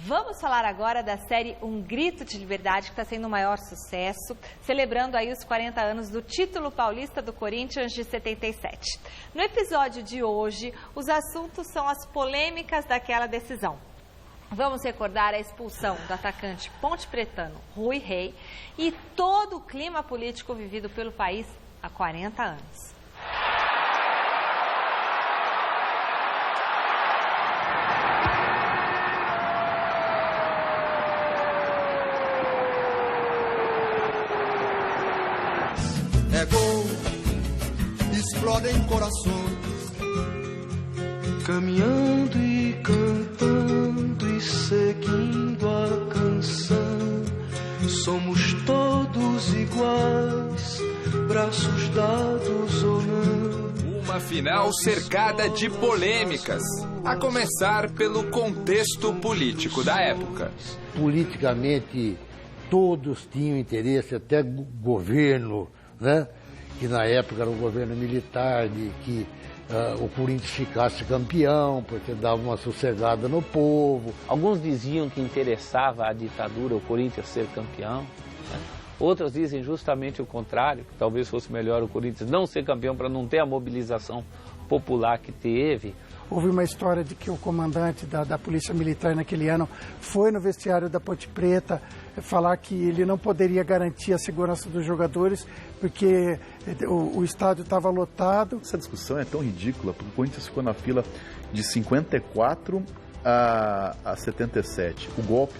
Vamos falar agora da série Um Grito de Liberdade, que está sendo o maior sucesso, celebrando aí os 40 anos do título paulista do Corinthians de 77. No episódio de hoje, os assuntos são as polêmicas daquela decisão. Vamos recordar a expulsão do atacante pontepretano Rui Rei e todo o clima político vivido pelo país há 40 anos. É gol, explodem corações. Caminhando e cantando e seguindo a canção, somos todos iguais, braços dados ou não. Uma final cercada de polêmicas, a começar pelo contexto político da época. Politicamente, todos tinham interesse, até governo, né? Que na época era um governo militar, de que o Corinthians ficasse campeão, porque dava uma sossegada no povo. Alguns diziam que interessava a ditadura o Corinthians ser campeão, né? Outros dizem justamente o contrário, que talvez fosse melhor o Corinthians não ser campeão para não ter a mobilização popular que teve. Houve uma história de que o comandante da Polícia Militar naquele ano foi no vestiário da Ponte Preta falar que ele não poderia garantir a segurança dos jogadores porque o estádio estava lotado. Essa discussão é tão ridícula porque o Corinthians ficou na fila de 54 a 77. O golpe,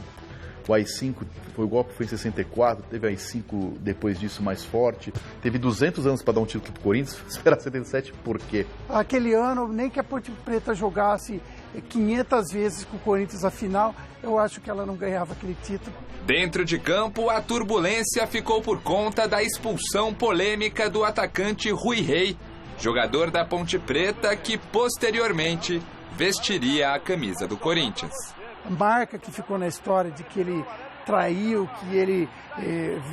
o AI-5, o golpe foi em 64, teve AI-5 depois disso mais forte. Teve 200 anos para dar um título para o Corinthians, esperar 77 por quê? Aquele ano, nem que a Ponte Preta jogasse 500 vezes com o Corinthians a final, eu acho que ela não ganhava aquele título. Dentro de campo, a turbulência ficou por conta da expulsão polêmica do atacante Rui Rei, jogador da Ponte Preta que posteriormente vestiria a camisa do Corinthians. A marca que ficou na história de que ele traiu, que ele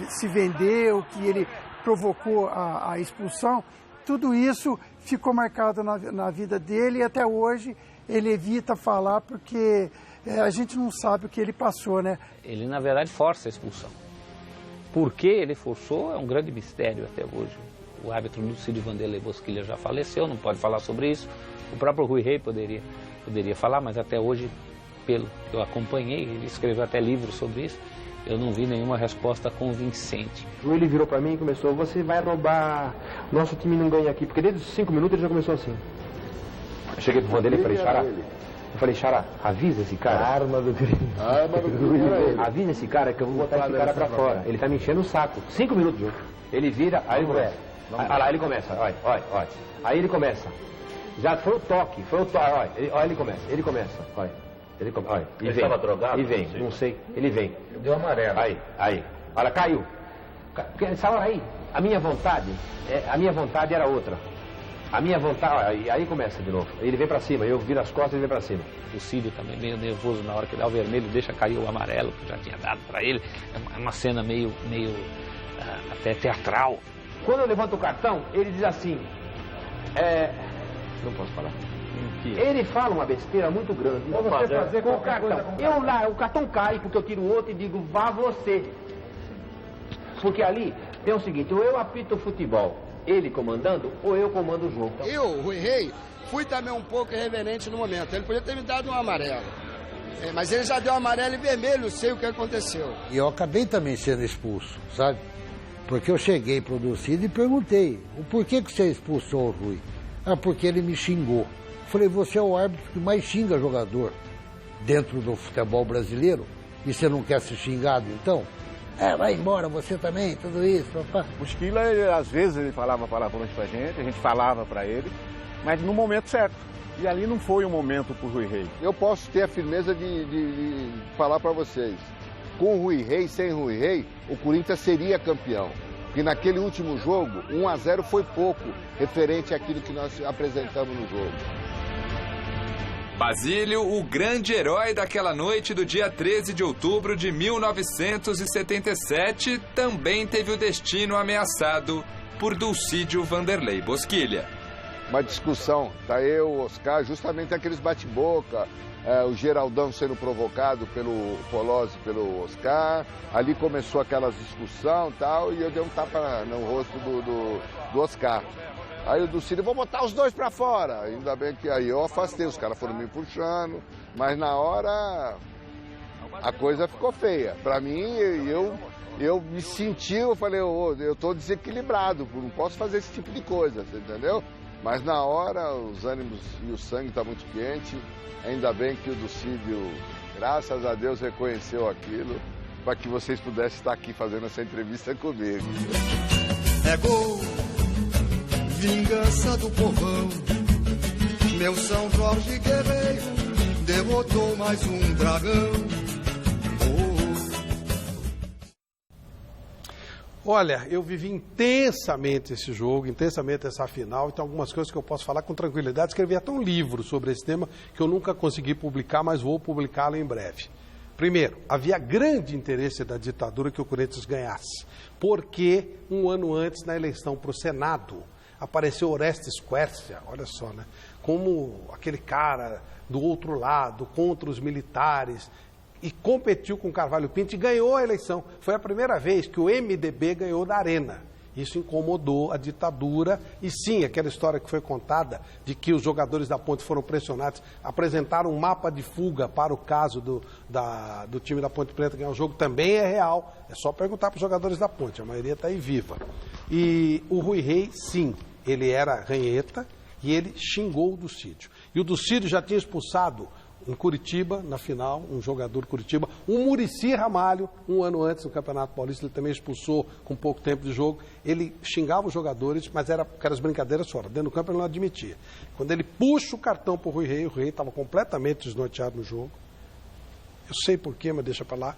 se vendeu, que ele provocou a expulsão, tudo isso ficou marcado na vida dele e até hoje ele evita falar porque a gente não sabe o que ele passou, né? Ele, na verdade, força a expulsão. Por que ele forçou é um grande mistério até hoje. O árbitro Lucídio Vanderlei Bosquilha já faleceu, não pode falar sobre isso. O próprio Rui Rei poderia falar, mas até hoje, pelo que eu acompanhei, ele escreveu até livros sobre isso, eu não vi nenhuma resposta convincente. Ele virou para mim e começou, você vai roubar, nosso time não ganha aqui, porque desde os 5 minutos ele já começou assim. Eu cheguei pro Vanderlei e falei, Xará, Xará, avisa esse cara. A arma do Grêmio. Avisa esse cara que eu vou botar esse cara pra fora. Ele tá me enchendo o saco. 5 minutos, viu? Ele vira, aí ele começa. Olha lá, ele começa, olha. Aí ele começa. Já foi o toque, olha, ele começa, olha. Olha, ele vem, estava drogado? E vem, não sei, ele vem. Deu amarelo. Aí, olha, caiu. Essa hora aí, a minha vontade era outra. A minha vontade, aí começa de novo. Ele vem pra cima, eu viro as costas e ele vem pra cima. O Cídio também meio nervoso na hora que dá o vermelho, deixa cair o amarelo, que já tinha dado pra ele. É uma cena meio até teatral. Quando eu levanto o cartão, ele diz assim, não posso falar. Ele fala uma besteira muito grande. Você fazer com o cartão. O cartão cai porque eu tiro o outro e digo, vá você. Porque ali tem o seguinte, ou eu apito o futebol, ele comandando, ou eu comando o jogo. Eu, Rui Rei, fui também um pouco irreverente no momento. Ele podia ter me dado um amarelo. Mas ele já deu amarelo e vermelho, sei o que aconteceu. E eu acabei também sendo expulso, sabe? Porque eu cheguei pro Dulcídio e perguntei, o porquê que você expulsou o Rui? Porque ele me xingou. Falei, você é o árbitro que mais xinga jogador dentro do futebol brasileiro e você não quer ser xingado, então? Vai embora, você também, tudo isso, papá. O Esquila, às vezes, ele falava palavrões pra gente, a gente falava pra ele, mas no momento certo. E ali não foi o momento pro Rui Rei. Eu posso ter a firmeza de falar pra vocês, com o Rui Rei, sem Rui Rei, o Corinthians seria campeão. Porque naquele último jogo, 1-0 foi pouco, referente àquilo que nós apresentamos no jogo. Basílio, o grande herói daquela noite do dia 13 de outubro de 1977, também teve o destino ameaçado por Dulcídio Vanderlei Bosquilha. uma discussão. Tá eu, o Oscar, justamente aqueles bate-boca, o Geraldão sendo provocado pelo Polozzi, pelo Oscar. Ali começou aquelas discussão e tal, e eu dei um tapa no rosto do Oscar. Aí o Ducílio, vou botar os dois pra fora. Ainda bem que aí eu afastei, os caras foram me puxando, mas na hora a coisa ficou feia. Pra mim, eu me senti, eu falei, eu tô desequilibrado, não posso fazer esse tipo de coisa, você entendeu? Mas na hora os ânimos e o sangue tá muito quente. Ainda bem que o Ducílio, graças a Deus, reconheceu aquilo para que vocês pudessem estar aqui fazendo essa entrevista comigo. É gol, vingança do povão. Meu São Jorge guerreiro derrotou mais um dragão. Olha, eu vivi intensamente esse jogo, intensamente essa final, então algumas coisas que eu posso falar com tranquilidade. Escrevi até um livro sobre esse tema que eu nunca consegui publicar, mas vou publicá-lo em breve. Primeiro, havia grande interesse da ditadura que o Corinthians ganhasse, porque um ano antes, na eleição para o Senado, apareceu Orestes Quercia, olha só, né? Como aquele cara do outro lado, contra os militares, e competiu com Carvalho Pinto e ganhou a eleição. Foi a primeira vez que o MDB ganhou da Arena. Isso incomodou a ditadura. E sim, aquela história que foi contada de que os jogadores da Ponte foram pressionados, apresentaram um mapa de fuga para o caso do time da Ponte Preta ganhar o jogo, também é real. É só perguntar para os jogadores da Ponte, a maioria está aí viva. E o Rui Rei, sim, ele era ranheta e ele xingou o Ducídio. E o Ducídio já tinha expulsado em Curitiba, na final, um jogador Curitiba, o Muricy Ramalho, um ano antes no Campeonato Paulista, ele também expulsou com pouco tempo de jogo. Ele xingava os jogadores, mas era aquelas brincadeiras fora. Dentro do campo ele não admitia. Quando ele puxa o cartão para o Rui Rei estava completamente desnorteado no jogo. Eu sei porquê, mas deixa para lá.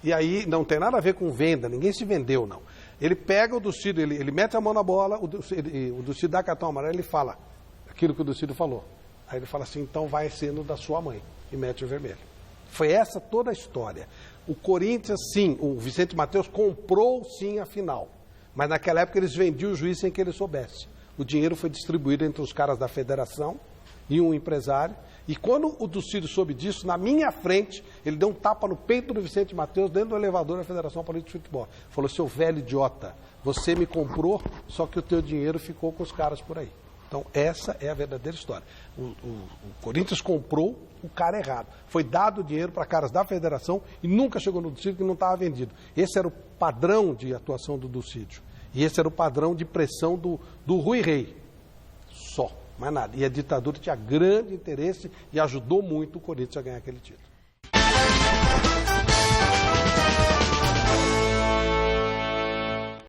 E aí não tem nada a ver com venda, ninguém se vendeu, não. Ele pega o Ducídio, ele mete a mão na bola, o Ducídio dá cartão amarelo, ele fala aquilo que o Ducídio falou. Aí ele fala assim, então vai sendo da sua mãe, e mete o vermelho. Foi essa toda a história. O Corinthians, sim, o Vicente Matheus comprou, sim, a final. Mas naquela época eles vendiam o juiz sem que ele soubesse. O dinheiro foi distribuído entre os caras da federação e um empresário. E quando o Ducídio soube disso, na minha frente, ele deu um tapa no peito do Vicente Matheus dentro do elevador da Federação Paulista de Futebol. Falou, seu velho idiota, você me comprou, só que o teu dinheiro ficou com os caras por aí. Então, essa é a verdadeira história. O Corinthians comprou o cara errado. Foi dado o dinheiro para caras da federação e nunca chegou no Ducídio que não estava vendido. Esse era o padrão de atuação do Ducídio. E esse era o padrão de pressão do Rui Rei. Só, mais nada. E a ditadura tinha grande interesse e ajudou muito o Corinthians a ganhar aquele título.